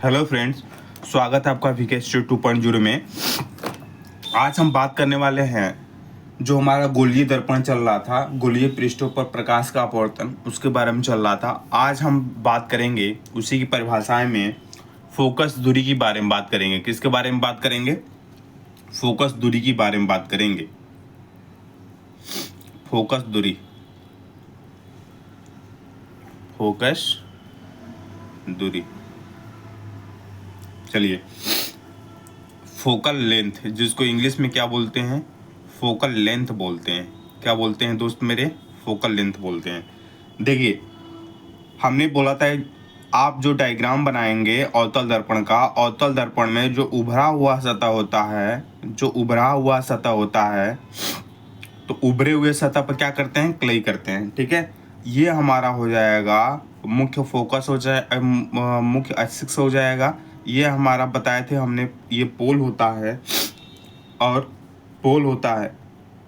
Hello friends, स्वागत है आपका वीकेएस 2.0 में। आज हम बात करने वाले हैं जो हमारा गोलीय दर्पण चल रहा था, गोलीय पृष्ठों पर प्रकाश का अपवर्तन, उसके बारे में चल रहा था। आज हम बात करेंगे उसी की परिभाषाएं में फोकस दूरी के बारे में बात करेंगे। किसके बारे में बात करेंगे? फोकस दूरी के बारे में बात करेंगे। फोकस दूरी, फोकस दूरी। चलिए, फोकल लेंथ, जिसको इंग्लिश में क्या बोलते हैं? फोकल लेंथ बोलते हैं। क्या बोलते हैं दोस्त मेरे? फोकल लेंथ बोलते हैं। देखिए, हमने बोला था आप जो डायग्राम बनाएंगे अवतल दर्पण का, अवतल दर्पण में जो उभरा हुआ सतह होता है, तो उभरे हुए सतह पर क्या करते हैं? क्लई करते हैं। ठीक है, ये हमारा हो जाएगा मुख्य फोकस, मुख्य एक्सिस हो जाएगा। ये हमारा बताए थे हमने, ये पोल होता है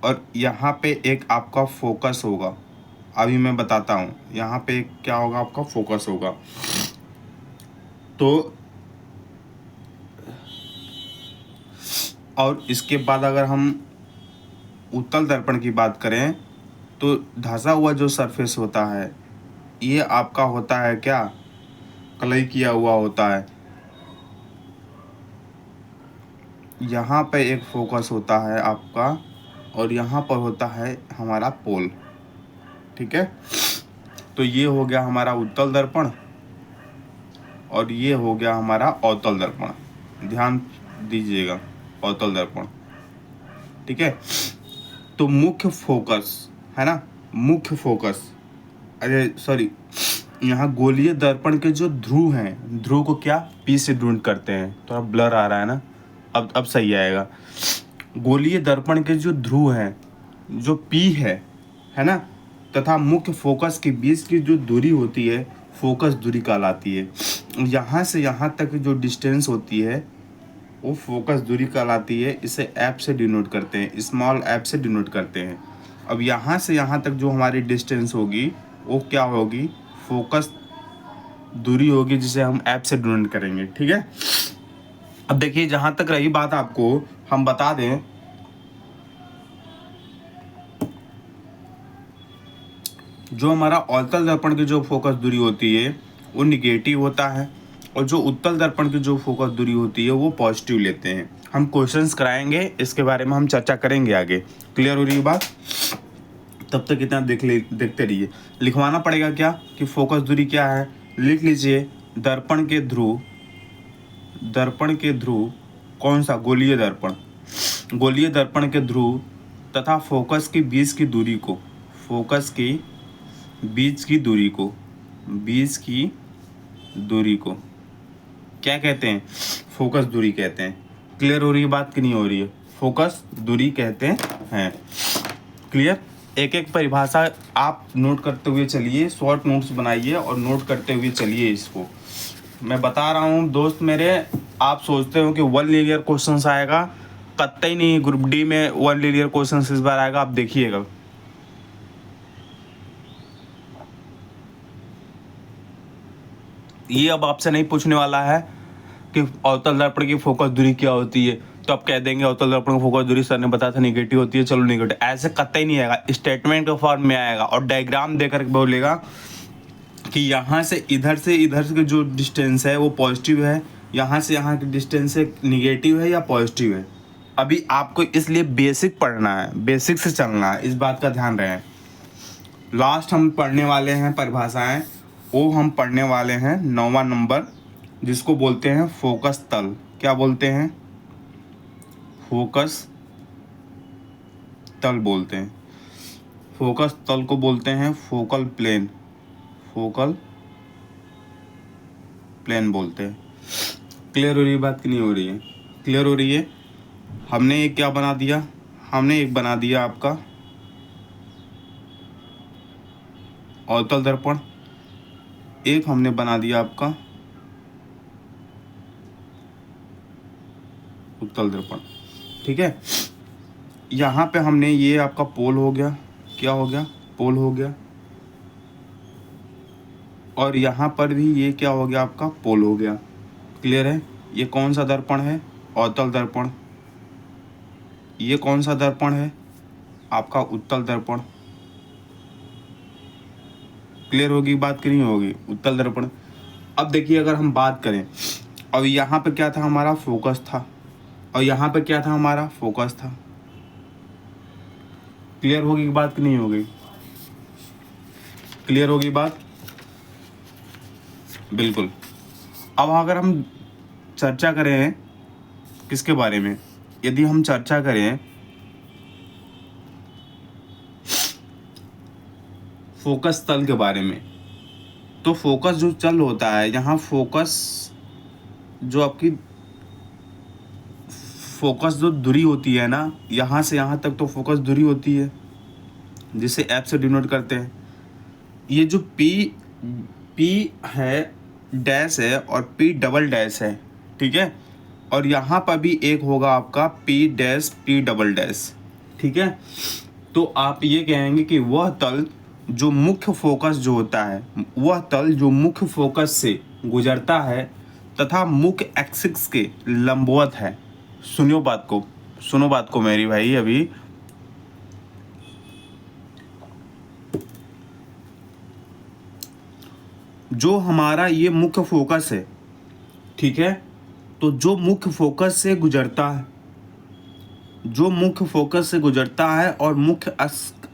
और यहाँ पे एक आपका फोकस होगा। अभी मैं बताता हूँ, यहाँ पे क्या होगा? आपका फोकस होगा। तो और इसके बाद अगर हम उत्तल दर्पण की बात करें तो धंसा हुआ जो सरफेस होता है, ये आपका होता है क्या? क्लई किया हुआ होता है। यहाँ पे एक फोकस होता है आपका और यहाँ पर होता है हमारा पोल। ठीक है, तो ये हो गया हमारा उत्तल दर्पण और ये हो गया हमारा अवतल दर्पण। ध्यान दीजिएगा, अवतल दर्पण। ठीक है, तो मुख्य फोकस है ना, मुख्य फोकस, अरे सॉरी, यहाँ गोलीय दर्पण के जो ध्रुव हैं, ध्रुव को क्या पी से डिनोट करते हैं। थोड़ा ब्लर आ रहा है ना, अब सही आएगा। गोलीय दर्पण के जो ध्रुव हैं, जो पी है ना, तथा मुख्य फोकस के बीच की जो दूरी होती है, फोकस दूरी कहलाती है। यहाँ से यहाँ तक जो डिस्टेंस होती है वो फोकस दूरी कहलाती है। इसे एफ से डिनोट करते हैं, स्मॉल एफ से डिनोट करते हैं। अब यहाँ से यहाँ तक जो हमारी डिस्टेंस होगी वो क्या होगी? फोकस दूरी होगी, जिसे हम एफ से डिनोट करेंगे। ठीक है, अब देखिए, जहाँ तक रही बात, आपको हम बता दें, जो हमारा अवतल दर्पण की जो फोकस दूरी होती है वो निगेटिव होता है और जो उत्तल दर्पण की जो फोकस दूरी होती है वो पॉजिटिव लेते हैं। हम क्वेश्चंस कराएंगे, इसके बारे में हम चर्चा करेंगे आगे। क्लियर हो रही है बात? तब तक इतना देखते रहिए। लिखवाना पड़ेगा क्या कि फोकस दूरी क्या है? लिख लीजिए, दर्पण के ध्रुव, कौन सा? गोलीय दर्पण, गोलीय दर्पण के ध्रुव तथा फोकस के बीच की दूरी को, फोकस के बीच की दूरी को क्या कहते हैं? फोकस दूरी कहते हैं। क्लियर हो रही है बात कि नहीं हो रही है? फोकस दूरी कहते हैं। क्लियर? एक एक परिभाषा आप नोट करते हुए चलिए, शॉर्ट नोट्स बनाइए और नोट करते हुए चलिए। इसको मैं बता रहा हूँ दोस्त मेरे, आप सोचते हो कि वन लीनियर क्वेश्चंस आएगा, कतई नहीं। ग्रुप डी में वन लीनियर क्वेश्चंस इस बार आएगा, आप देखिएगा। ये अब आपसे नहीं पूछने वाला है कि अवतल दर्पण की फोकस दूरी क्या होती है, तो आप कह देंगे अवतल दर्पण की फोकस दूरी सर ने बताया था निगेटिव होती है, चलो निगेटिव। ऐसे कतई नहीं आएगा, स्टेटमेंट के फॉर्म में आएगा और डायग्राम देकर बोलेगा कि यहाँ से इधर की जो डिस्टेंस है वो पॉजिटिव है, यहाँ से यहाँ की डिस्टेंस है निगेटिव है या पॉजिटिव है। अभी आपको इसलिए बेसिक पढ़ना है, बेसिक से चलना है, इस बात का ध्यान रहे। लास्ट हम पढ़ने वाले हैं परिभाषाएं, वो हम पढ़ने वाले हैं 9वां नंबर, जिसको बोलते हैं फोकस तल। क्या बोलते हैं? फोकस तल बोलते हैं। फोकस तल को बोलते हैं फोकल प्लेन, फोकल प्लेन बोलते हैं। क्लियर हो रही है बात कि नहीं हो रही है? क्लियर हो रही है? हमने एक क्या बना दिया? हमने एक बना दिया आपका अवतल दर्पण, एक हमने बना दिया आपका उत्तल दर्पण। ठीक है, यहाँ पे हमने ये आपका पोल हो गया, क्या हो गया? पोल हो गया। और यहाँ पर भी ये क्या हो गया? आपका पोल हो गया। क्लियर है? ये कौन सा दर्पण है? अवतल दर्पण। ये कौन सा दर्पण है? आपका उत्तल दर्पण। क्लियर होगी बात कि नहीं होगी? उत्तल दर्पण। अब देखिए अगर हम बात करें, अब यहाँ पे क्या था? हमारा फोकस था, और यहाँ पे क्या था? हमारा फोकस था। क्लियर होगी बात कि नहीं होगी? क्लियर होगी बात? बिल्कुल। अब अगर हम चर्चा करें किसके बारे में, यदि हम चर्चा करें फोकस तल के बारे में, तो फोकस जो तल होता है, यहाँ फोकस जो आपकी फोकस जो दूरी होती है ना, यहाँ से यहाँ तक तो फोकस दूरी होती है, जिसे एफ से डिनोट करते हैं। ये जो पी है डैश है और पी डबल डैश है, ठीक है? और यहाँ पर भी एक होगा आपका P dash P double dash, ठीक है? तो आप ये कहेंगे कि वह तल जो मुख्य फोकस जो होता है, वह तल जो मुख्य फोकस से गुजरता है तथा मुख्य एक्सिस के लंबवत है। सुनो बात को मेरी भाई। अभी जो हमारा ये मुख्य फोकस है, ठीक है? तो जो मुख्य फोकस से गुजरता है, जो मुख्य फोकस से गुजरता है और मुख्य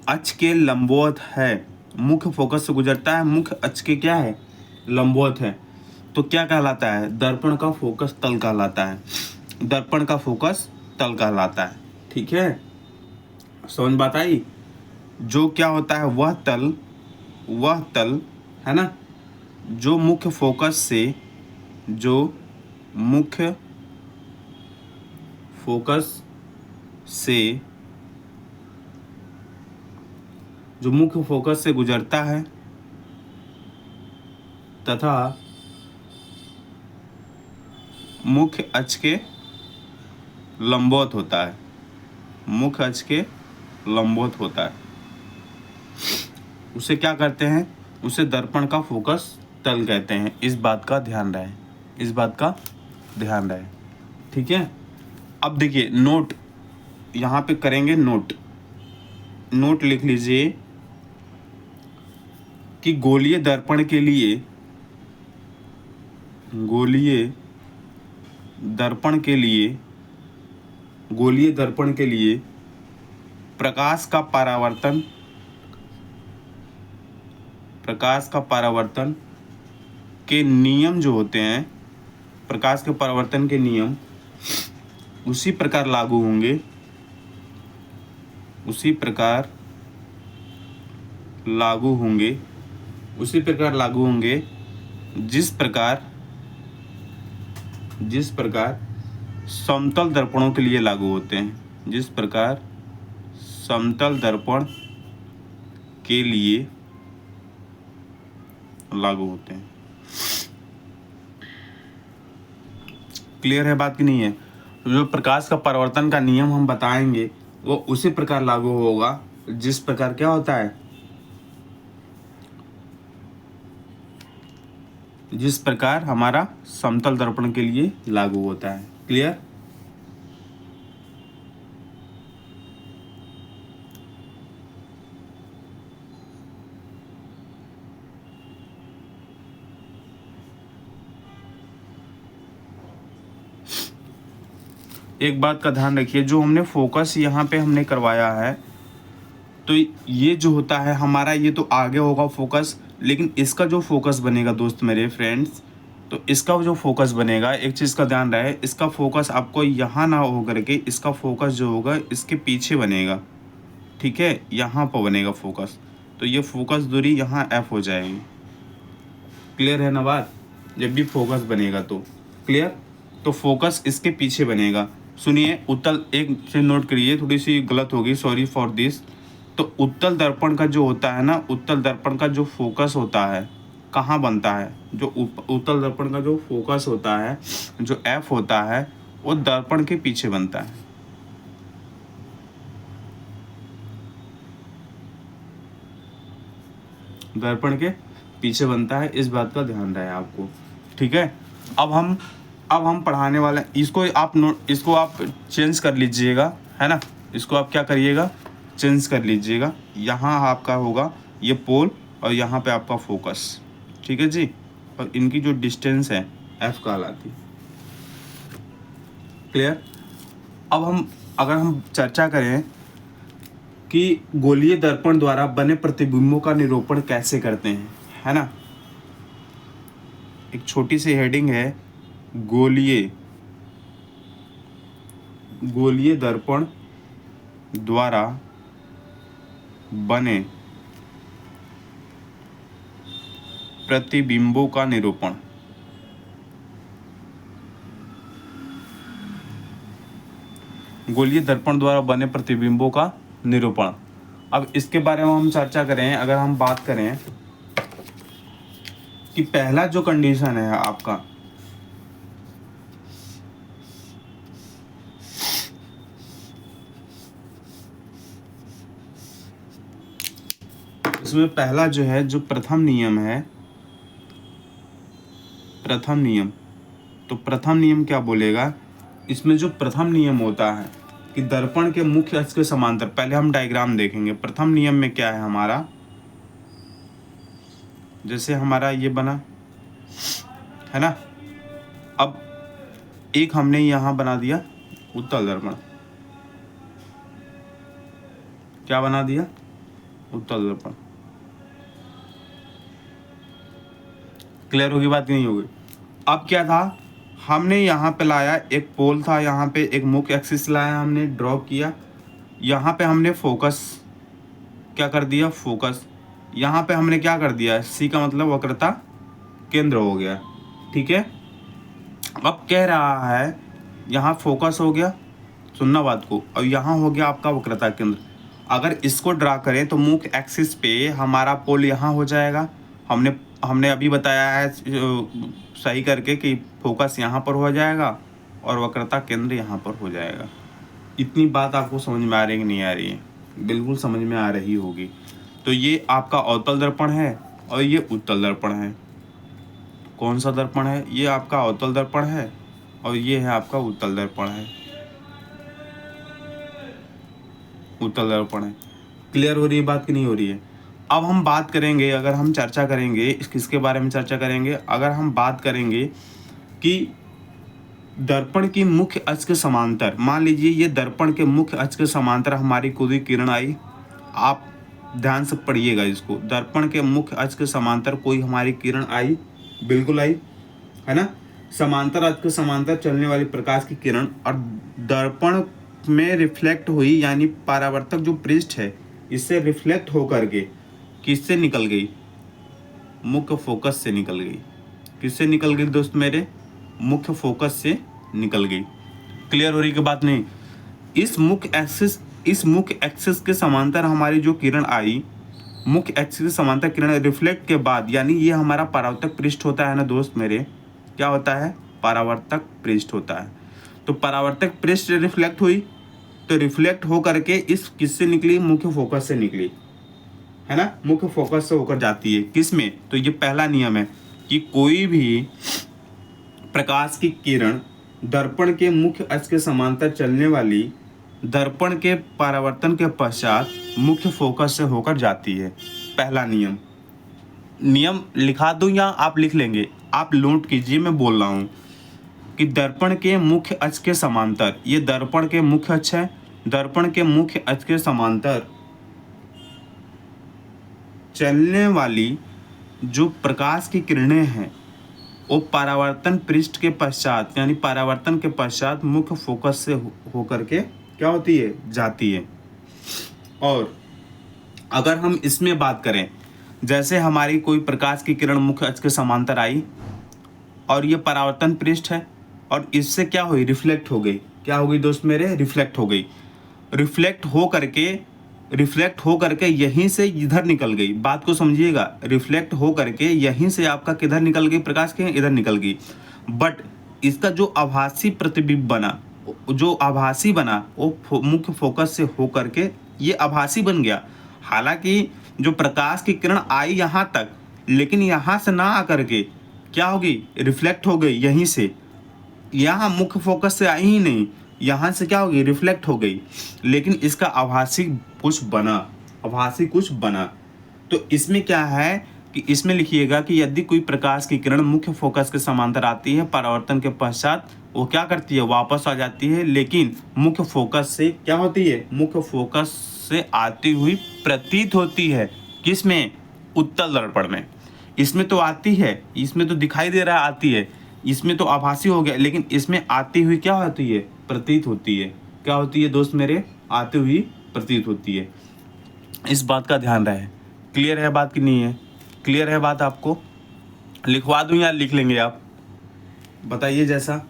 अक्ष के लंबवत है, मुख्य फोकस से गुजरता है, मुख्य अक्ष के क्या है? लंबवत है, तो क्या कहलाता है? दर्पण का फोकस तल कहलाता है। दर्पण का फोकस तल कहलाता है, ठीक है? समझ बात आई? जो क्या होता है? वह तल है ना, जो मुख्य फोकस से, जो मुख्य फोकस से, जो मुख्य फोकस से गुजरता है तथा मुख्य अक्ष के लंबवत होता है, मुख्य अक्ष के लंबवत होता है, उसे क्या करते हैं? उसे दर्पण का फोकस तल कहते हैं। इस बात का ध्यान रहे, इस बात का ध्यान रहे, ठीक है? अब देखिए नोट, यहाँ पे करेंगे नोट लिख लीजिए कि गोलीय दर्पण के लिए, गोलीय दर्पण के लिए प्रकाश का परावर्तन के नियम जो होते हैं, प्रकाश के परावर्तन के नियम उसी प्रकार लागू होंगे, उसी प्रकार लागू होंगे जिस प्रकार समतल दर्पणों के लिए लागू होते हैं, जिस प्रकार समतल दर्पण के लिए लागू होते हैं। क्लियर है बात कि नहीं है? जो प्रकाश का परावर्तन का नियम हम बताएंगे वो उसी प्रकार लागू होगा जिस प्रकार क्या होता है, जिस प्रकार हमारा समतल दर्पण के लिए लागू होता है। क्लियर? एक बात का ध्यान रखिए, जो हमने फोकस यहाँ पे हमने करवाया है, तो ये जो होता है हमारा, ये तो आगे होगा फोकस, लेकिन इसका जो फोकस बनेगा दोस्त मेरे फ्रेंड्स, तो इसका जो फोकस बनेगा, एक चीज़ का ध्यान रहे, इसका फोकस आपको यहाँ ना हो करके, इसका फोकस जो होगा इसके पीछे बनेगा, ठीक है? यहाँ पर बनेगा फोकस, तो ये फोकस दूरी यहाँ एफ हो जाएगी। क्लियर है ना बात? जब भी फोकस बनेगा तो क्लियर, तो फोकस इसके पीछे बनेगा। सुनिए, उत्तल, एक चीज नोट करिए, थोड़ी सी गलत होगी, सॉरी फॉर दिस। तो उत्तल दर्पण का जो होता है ना, उत्तल दर्पण का जो फोकस होता है कहाँ बनता है? जो उत्तल दर्पण का जो फोकस होता है, जो एफ होता है, वो दर्पण के पीछे बनता है। दर्पण के पीछे बनता है, इस बात का ध्यान रहे आपको, ठीक है? अब हम अब हम पढ़ाने वाले इसको आप चेंज कर लीजिएगा, है ना। इसको आप क्या करिएगा, चेंज कर लीजिएगा। यहाँ आपका होगा ये पोल और यहाँ पे आपका फोकस, ठीक है जी। और इनकी जो डिस्टेंस है एफ कहलाती है। क्लियर। अब अगर हम चर्चा करें कि गोलीय दर्पण द्वारा बने प्रतिबिंबों का निरूपण कैसे करते हैं, है ना। एक छोटी सी हेडिंग है, गोलीय दर्पण द्वारा बने प्रतिबिंबों का निरूपण। गोलीय दर्पण द्वारा बने प्रतिबिंबों का निरूपण। अब इसके बारे में हम चर्चा करें, अगर हम बात करें कि पहला जो कंडीशन है आपका, इसमें पहला जो है, जो प्रथम नियम है, प्रथम नियम, तो प्रथम नियम क्या बोलेगा, इसमें जो प्रथम नियम होता है कि दर्पण के मुख्य अक्ष के समांतर, पहले हम डायग्राम देखेंगे। प्रथम नियम में क्या है हमारा, जैसे हमारा ये बना है ना। अब एक हमने यहाँ बना दिया उत्तल दर्पण, क्या बना दिया, उत्तल दर्पण। क्लियर होगी बात नहीं होगी। अब क्या था, हमने यहाँ पे लाया एक पोल था, यहाँ पे एक मुख्य एक्सिस लाया, हमने ड्रॉ किया, यहाँ पे हमने फोकस क्या कर दिया, फोकस। यहाँ पे हमने क्या कर दिया, सी का मतलब वक्रता केंद्र हो गया, ठीक है। अब कह रहा है यहाँ फोकस हो गया, सुनना बात को, और यहाँ हो गया आपका वक्रता केंद्र। अगर इसको ड्रा करें तो मुख्य एक्सिस पे हमारा पोल यहाँ हो जाएगा। हमने अभी बताया है सही करके कि फोकस यहाँ पर हो जाएगा और वक्रता केंद्र यहाँ पर हो जाएगा। इतनी बात आपको समझ में आ रही है कि नहीं आ रही है, बिल्कुल समझ में आ रही होगी। तो ये आपका अवतल दर्पण है और ये उत्तल दर्पण है। कौन सा दर्पण है, ये आपका अवतल दर्पण है और ये है आपका उत्तल दर्पण है, उत्तल दर्पण है। क्लियर हो रही है बात कि नहीं हो रही है। अब हम बात करेंगे, अगर हम चर्चा करेंगे किसके बारे में चर्चा करेंगे, अगर हम बात करेंगे कि दर्पण की मुख्य अक्ष के समांतर, मान लीजिए ये दर्पण के मुख्य अक्ष के समांतर हमारी कोई किरण आई, आप ध्यान से पढ़िएगा इसको, दर्पण के मुख्य अक्ष के समांतर कोई हमारी किरण आई, बिल्कुल आई, है ना। समांतर अक्ष के समांतर चलने वाली प्रकाश की किरण और दर्पण में रिफ्लेक्ट हुई, यानी परावर्तक जो पृष्ठ है इससे रिफ्लेक्ट होकर के किससे निकल गई, मुख्य फोकस से निकल गई। किससे निकल गई दोस्त मेरे, मुख्य फोकस से निकल गई। क्लियर हो रही की बात नहीं। इस मुख्य एक्सिस के समांतर हमारी जो किरण आई, मुख्य एक्सिस के समांतर किरण रिफ्लेक्ट के बाद, यानी ये हमारा परावर्तक पृष्ठ होता है ना दोस्त मेरे, क्या होता है, परावर्तक पृष्ठ होता है। तो परावर्तक पृष्ठ रिफ्लेक्ट हुई, तो रिफ्लेक्ट हो करके इस किससे निकली, मुख्य फोकस से निकली, है ना। मुख्य फोकस से होकर जाती है किस में, तो ये पहला नियम है कि कोई भी प्रकाश की किरण दर्पण के मुख्य अक्ष के समांतर चलने वाली दर्पण के परावर्तन के पश्चात मुख्य फोकस से होकर जाती है। पहला नियम लिखा दूं या आप लिख लेंगे, आप नोट कीजिए, मैं बोल रहा हूँ कि दर्पण के मुख्य अक्ष के समांतर, ये दर्पण के मुख्य अक्ष है, दर्पण के मुख्य अक्ष के समांतर चलने वाली जो प्रकाश की किरणें हैं वो परावर्तन पृष्ठ के पश्चात, यानी परावर्तन के पश्चात मुख्य फोकस से होकर के क्या होती है, जाती है। और अगर हम इसमें बात करें, जैसे हमारी कोई प्रकाश की किरण मुख्य अक्ष के समांतर आई और ये परावर्तन पृष्ठ है और इससे क्या हुई, रिफ्लेक्ट हो गई। क्या हो गई दोस्त मेरे, रिफ्लेक्ट हो गई। रिफ्लेक्ट हो करके यहीं से इधर निकल गई। बात को समझिएगा, रिफ्लेक्ट हो करके यहीं से आपका किधर निकल गई, प्रकाश के इधर निकल गई। बट इसका जो आभासी प्रतिबिंब बना, जो आभासी बना, वो मुख्य फोकस से हो करके ये आभासी बन गया। हालांकि जो प्रकाश की किरण आई यहाँ तक, लेकिन यहाँ से ना आकर के क्या होगी, रिफ्लेक्ट हो गई यहीं से, यहाँ मुख्य फोकस से आई ही नहीं, यहाँ से क्या हो गई, रिफ्लेक्ट हो गई, लेकिन इसका आभासी कुछ बना। तो इसमें क्या है कि इसमें लिखिएगा कि यदि कोई प्रकाश की किरण मुख्य फोकस के समांतर आती है, परावर्तन के पश्चात वो क्या करती है, वापस आ जाती है, लेकिन मुख्य फोकस से क्या होती है, मुख्य फोकस से आती हुई प्रतीत होती है। किसमें, उत्तल दर्पण में। इसमें तो आती है, इसमें तो दिखाई दे रहा है आती है, इसमें तो आभासी हो गया, लेकिन इसमें आती हुई क्या होती है, प्रतीत होती है। क्या होती है दोस्त मेरे, आती हुई प्रतीत होती है। इस बात का ध्यान रहे। क्लियर है बात कि नहीं है? क्लियर है बात? आपको लिखवा दूं या लिख लेंगे आप, बताइए। जैसा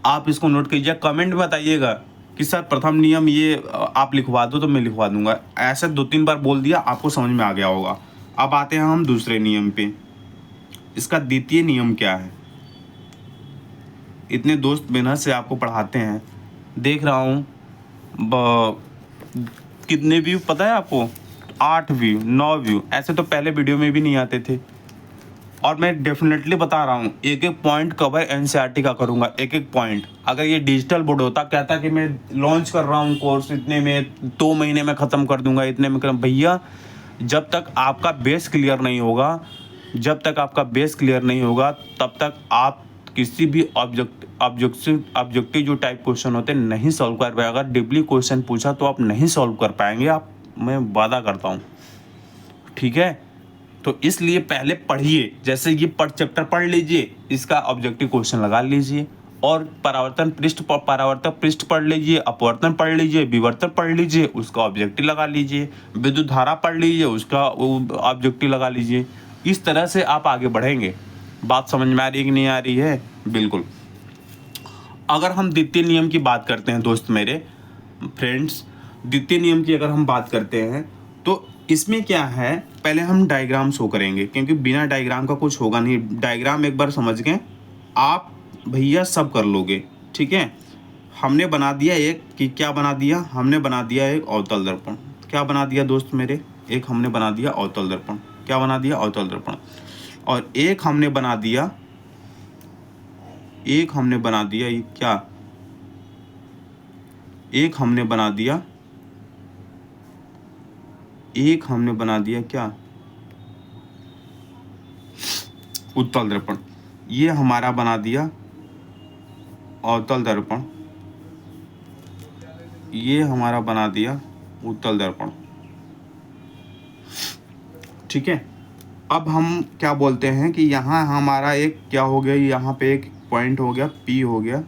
आप इसको नोट कीजिए, कमेंट में बताइएगा कि सर प्रथम नियम ये आप लिखवा दो तो मैं लिखवा दूंगा। ऐसे 2-3 बार बोल दिया, आपको समझ में आ गया होगा। अब आते हैं हम दूसरे नियम पे। इसका द्वितीय नियम क्या है? इतने दोस्त मेहनत से आपको पढ़ाते हैं, देख रहा हूँ कितने व्यू पता है आपको, 8 व्यू 9 व्यू। ऐसे तो पहले वीडियो में भी नहीं आते थे। और मैं डेफिनेटली बता रहा हूँ, एक एक पॉइंट कवर एनसीईआरटी का करूँगा, एक एक पॉइंट। अगर ये डिजिटल बोर्ड होता, कहता कि मैं लॉन्च कर रहा हूँ कोर्स इतने में, 2 महीने में ख़त्म कर दूंगा, इतने में कर, भैया जब तक आपका बेस क्लियर नहीं होगा, तब तक आप किसी भी ऑब्जेक्टिव जो टाइप क्वेश्चन होते हैं नहीं सॉल्व कर पाएगा। अगर डीपली क्वेश्चन पूछा तो आप नहीं सॉल्व कर पाएंगे, आप, मैं वादा करता हूँ। ठीक है, तो इसलिए पहले पढ़िए। जैसे ये चैप्टर पढ़ लीजिए, इसका ऑब्जेक्टिव क्वेश्चन लगा लीजिए, और परावर्तन पृष्ठ पढ़ लीजिए, अपवर्तन पढ़ लीजिए, विवर्तन पढ़ लीजिए, उसका ऑब्जेक्टिव लगा लीजिए, विद्युत धारा पढ़ लीजिए, उसका ऑब्जेक्टिव लगा लीजिए। इस तरह से आप आगे बढ़ेंगे। बात समझ में आ रही है कि नहीं आ रही है? बिल्कुल। अगर हम द्वितीय नियम की बात करते हैं दोस्त मेरे फ्रेंड्स, द्वितीय नियम की अगर हम बात करते हैं तो इसमें क्या है, पहले हम डायग्राम शो करेंगे, क्योंकि बिना डायग्राम का कुछ होगा नहीं। डायग्राम एक बार समझ गए आप भैया, सब कर लोगे। ठीक है, हमने बना दिया एक, कि क्या बना दिया, हमने बना दिया एक अवतल दर्पण। क्या बना दिया दोस्त मेरे, एक हमने बना दिया अवतल दर्पण। क्या बना दिया, अवतल दर्पण। और एक हमने बना दिया ये क्या, एक हमने बना दिया क्या, उत्तल दर्पण। ये हमारा बना दिया अवतल दर्पण, ये हमारा बना दिया उत्तल दर्पण। ठीक है, अब हम क्या बोलते हैं कि यहाँ हमारा एक क्या हो गया, यहाँ पे एक पॉइंट हो गया, P हो गया,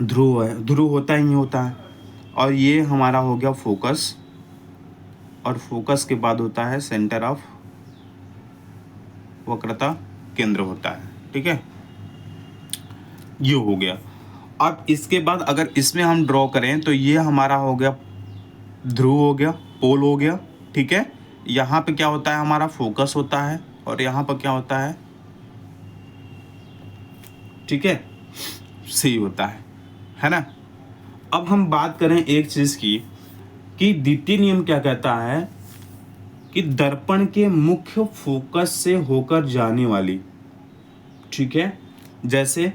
ध्रुव है, ध्रुव होता ही होता है। और ये हमारा हो गया फोकस, और फोकस के बाद होता है सेंटर ऑफ वक्रता केंद्र होता है। ठीक है, ये हो गया। अब इसके बाद अगर इसमें हम ड्रॉ करें तो ये हमारा हो गया ध्रुव, हो गया पोल, हो गया। ठीक है, यहाँ पे क्या होता है, हमारा फोकस होता है, और यहाँ पर क्या होता है, ठीक है, सी होता है ना। अब हम बात करें एक चीज की, कि द्वितीय नियम क्या कहता है कि दर्पण के मुख्य फोकस से होकर जाने वाली, ठीक है, जैसे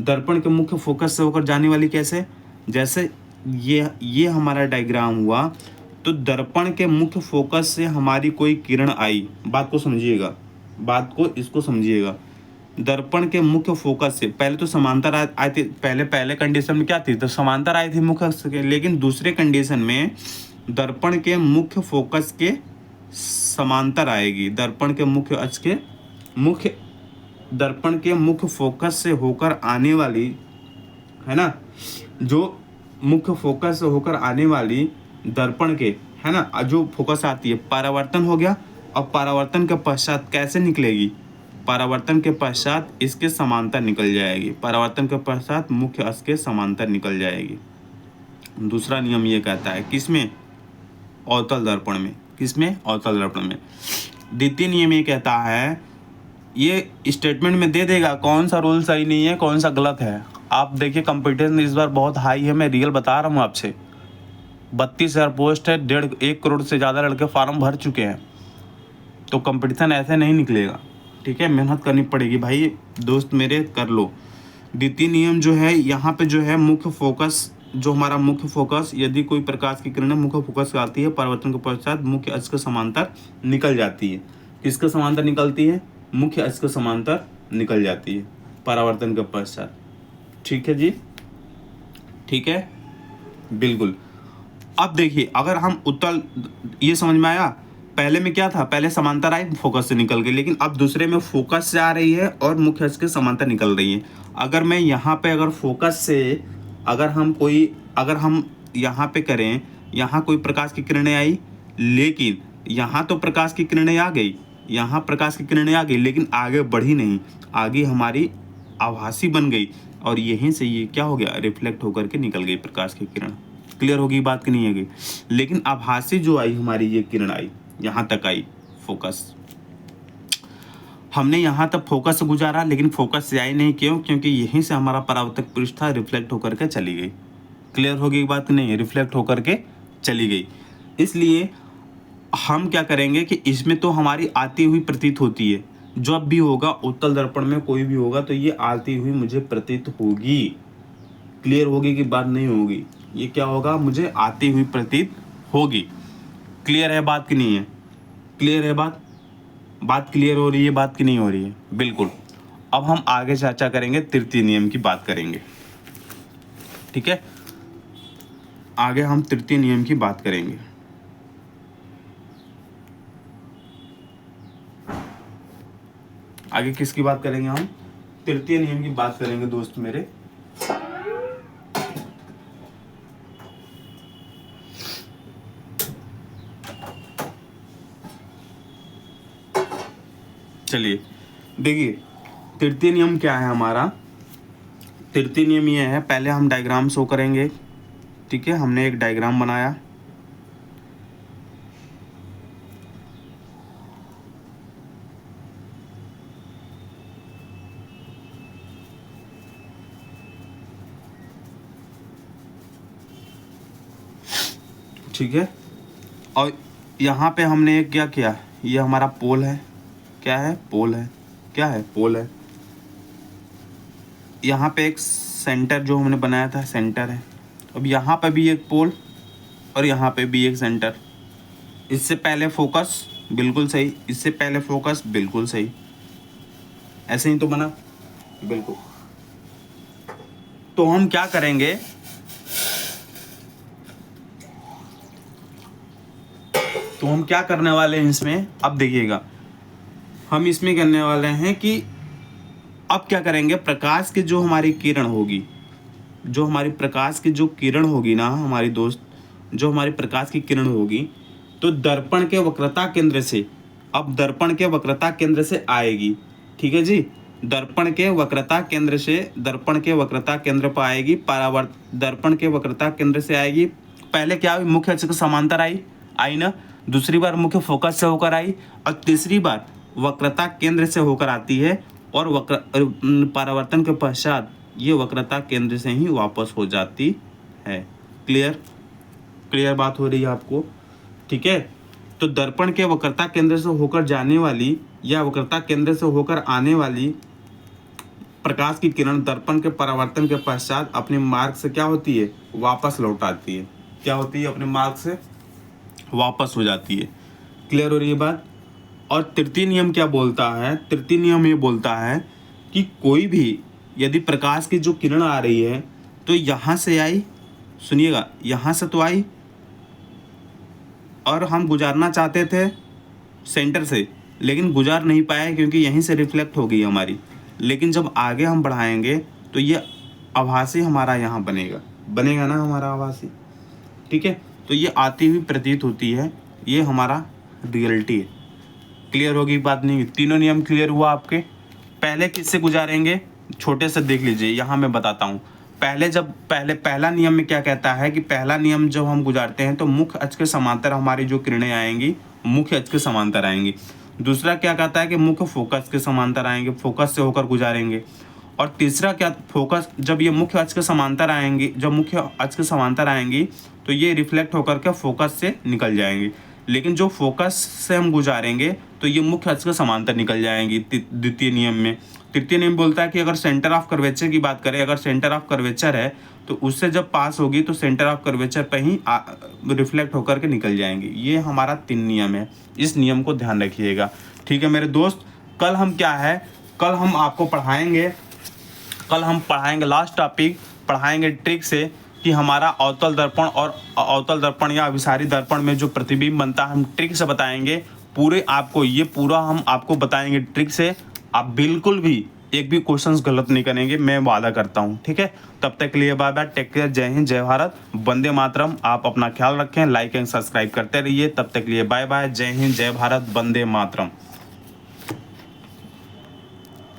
दर्पण के मुख्य फोकस से होकर जाने वाली कैसे, जैसे ये हमारा डायग्राम हुआ, तो दर्पण के मुख्य फोकस से हमारी कोई किरण आई, बात को समझिएगा, इसको समझिएगा। दर्पण के मुख्य फोकस से पहले तो समांतर आई थी, पहले कंडीशन में क्या थी, तो समांतर आई थी मुख्य अक्ष के, लेकिन दूसरे कंडीशन में दर्पण के मुख्य फोकस के समांतर आएगी। दर्पण के मुख्य फोकस से होकर आने वाली, है ना, जो मुख्य फोकस से होकर आने वाली दर्पण के, है ना, जो फोकस आती है, परावर्तन हो गया। अब परावर्तन के पश्चात कैसे निकलेगी, परावर्तन के पश्चात इसके समांतर निकल जाएगी, परावर्तन के पश्चात मुख्य अक्ष के समांतर निकल जाएगी। दूसरा नियम ये कहता है, किसमें, अवतल दर्पण में, किसमें, अवतल दर्पण में। द्वितीय नियम ये कहता है, ये स्टेटमेंट में दे देगा कौन सा रूल सही नहीं है, कौन सा गलत है। आप देखिए कंपटीशन इस बार बहुत हाई है, मैं रियल बता रहा हूँ आपसे। 32,000 पोस्ट है, 1.5 करोड़ से ज़्यादा लड़के फॉर्म भर चुके हैं, तो कंपटीशन ऐसे नहीं निकलेगा। ठीक है, मेहनत करनी पड़ेगी भाई, दोस्त मेरे कर लो। द्वितीय नियम जो है यहाँ पे जो है मुख्य फोकस, जो हमारा मुख्य फोकस, यदि कोई प्रकाश की किरण मुख्य फोकस में आती है परावर्तन के पश्चात मुख्य अक्ष के समांतर निकल जाती है। किसके समांतर निकलती है? मुख्य अक्ष के समांतर निकल जाती है परावर्तन के पश्चात। ठीक है जी, ठीक है, बिल्कुल। अब देखिए, अगर हम उत्तल, ये समझ में आया? पहले में क्या था? पहले समांतर आई, फोकस से निकल गई, लेकिन अब दूसरे में फोकस से आ रही है और मुख्य अक्ष के समांतर निकल रही है। अगर मैं यहाँ पे अगर फोकस से अगर हम यहाँ पे करें, यहाँ कोई प्रकाश की किरणें आई, लेकिन यहाँ तो प्रकाश की किरणें आ गई, यहाँ प्रकाश की किरणें आ गई, लेकिन आगे बढ़ी नहीं, आगे हमारी आभासी बन गई और यहीं से ये क्या हो गया? रिफ्लेक्ट होकर के निकल गई प्रकाश की किरण। क्लियर होगी बात कि नहीं होगी? लेकिन आभासी जो आई हमारी ये किरण आई, यहाँ तक आई फोकस, हमने यहाँ तक फोकस से गुजारा, लेकिन फोकस से आई नहीं। क्यों? क्योंकि यहीं से हमारा परावर्तक पृष्ठ था, रिफ्लेक्ट होकर के चली गई। क्लियर होगी बात नहीं? रिफ्लेक्ट होकर के चली गई। इसलिए हम क्या करेंगे कि इसमें तो हमारी आती हुई प्रतीत होती है, जब भी होगा उत्तल दर्पण में कोई भी होगा तो ये आती हुई मुझे प्रतीत होगी। क्लियर होगी कि बात नहीं होगी? ये क्या होगा? मुझे आती हुई प्रतीत होगी। क्लियर है बात कि नहीं है? क्लियर है बात क्लियर हो रही है बात कि नहीं हो रही है? बिल्कुल। अब हम आगे चर्चा करेंगे, तृतीय नियम की बात करेंगे। ठीक है, आगे हम तृतीय नियम की बात करेंगे। आगे किसकी बात करेंगे? हम तृतीय नियम की बात करेंगे दोस्त मेरे। चलिए देखिए, तृतीय नियम क्या है हमारा? तृतीय नियम ये है, पहले हम डायग्राम शो करेंगे। ठीक है, हमने एक डायग्राम बनाया। ठीक है, और यहाँ पे हमने क्या किया? ये हमारा पोल है। क्या है? पोल है। क्या है? पोल है। यहाँ पे एक सेंटर जो हमने बनाया था, सेंटर है। अब यहाँ पे भी एक पोल और यहाँ पे भी एक सेंटर। इससे पहले फोकस, बिल्कुल सही। इससे पहले फोकस, बिल्कुल सही। ऐसे ही तो बना, बिल्कुल। तो हम क्या करेंगे? तो हम क्या करने वाले हैं इसमें? अब देखिएगा, हम इसमें करने वाले हैं कि अब क्या करेंगे? प्रकाश की जो हमारी किरण होगी, जो हमारी प्रकाश की जो किरण होगी ना हमारी दोस्त, जो हमारी प्रकाश की किरण होगी, तो दर्पण के वक्रता केंद्र से, अब दर्पण के वक्रता केंद्र से आएगी। ठीक है जी, दर्पण के वक्रता केंद्र से, दर्पण के वक्रता केंद्र पर आएगी, दर्पण के वक्रता केंद्र से आएगी। पहले क्या हुई? मुख्य अक्ष के समांतर आई ना। दूसरी बार मुख्य फोकस से होकर आई, और तीसरी बार वक्रता केंद्र से होकर आती है, और परावर्तन के पश्चात ये वक्रता केंद्र से ही वापस हो जाती है। क्लियर बात हो रही है आपको? ठीक है, तो दर्पण के वक्रता केंद्र से होकर जाने वाली या वक्रता केंद्र से होकर आने वाली प्रकाश की किरण दर्पण के परावर्तन के पश्चात अपने मार्ग से क्या होती है? वापस लौट आती है। क्या होती है? अपने मार्ग से वापस हो जाती है। क्लियर हो रही है बात? और तृतीय नियम क्या बोलता है? तृतीय नियम ये बोलता है कि कोई भी यदि प्रकाश की जो किरण आ रही है तो यहाँ से आई, सुनिएगा, यहाँ से तो आई, और हम गुजारना चाहते थे सेंटर से, लेकिन गुजार नहीं पाए क्योंकि यहीं से रिफ्लेक्ट हो गई हमारी। लेकिन जब आगे हम बढ़ाएंगे तो ये आभासी हमारा यहाँ बनेगा ना हमारा आभासी। ठीक है, तो ये आती हुई प्रतीत होती है, ये हमारा रियलिटी है। क्लियर होगी बात नहीं? तीनों नियम क्लियर हुआ आपके? पहले किससे गुजारेंगे? छोटे से देख लीजिए, यहाँ मैं बताता हूँ। पहला नियम में क्या कहता है कि पहला नियम जब हम गुजारते हैं तो मुख्य अक्ष के समांतर हमारी जो किरणें आएंगी, मुख्य अक्ष के समांतर आएंगी। दूसरा क्या कहता है कि मुख्य फोकस के समांतर आएंगे, फोकस से होकर गुजारेंगे। और तीसरा क्या? फोकस, जब ये मुख्य अक्ष के समांतर आएंगी, जब मुख्य अक्ष के समांतर आएंगी तो ये रिफ्लेक्ट होकर के फोकस से निकल जाएंगे। लेकिन जो फोकस से हम गुजारेंगे तो ये मुख्य अक्ष के समांतर निकल जाएंगी द्वितीय नियम में। तृतीय नियम बोलता है कि अगर सेंटर ऑफ कर्वेचर की बात करें, अगर सेंटर ऑफ कर्वेचर है तो उससे जब पास होगी तो सेंटर ऑफ कर्वेचर पे ही रिफ्लेक्ट होकर के निकल जाएंगी। ये हमारा 3 नियम है, इस नियम को ध्यान रखिएगा। ठीक है मेरे दोस्त, कल हम क्या है, कल हम आपको पढ़ाएंगे, कल हम पढ़ाएंगे लास्ट टॉपिक पढ़ाएंगे ट्रिक से कि हमारा अवतल दर्पण और अवतल दर्पण या अभिसारी दर्पण में जो प्रतिबिंब बनता है हम ट्रिक से बताएंगे। पूरे आपको ये पूरा हम आपको बताएंगे ट्रिक से। आप बिल्कुल भी एक भी क्वेश्चंस गलत नहीं करेंगे, मैं वादा करता हूँ। ठीक है, तब तक के लिए बाय बाय, टेक केयर, जय हिंद, जय भारत, वंदे मातरम। आप अपना ख्याल रखें, लाइक एंड सब्सक्राइब करते रहिए। तब तक के लिए बाय बाय, जय हिंद, जय भारत, वंदे मातरम।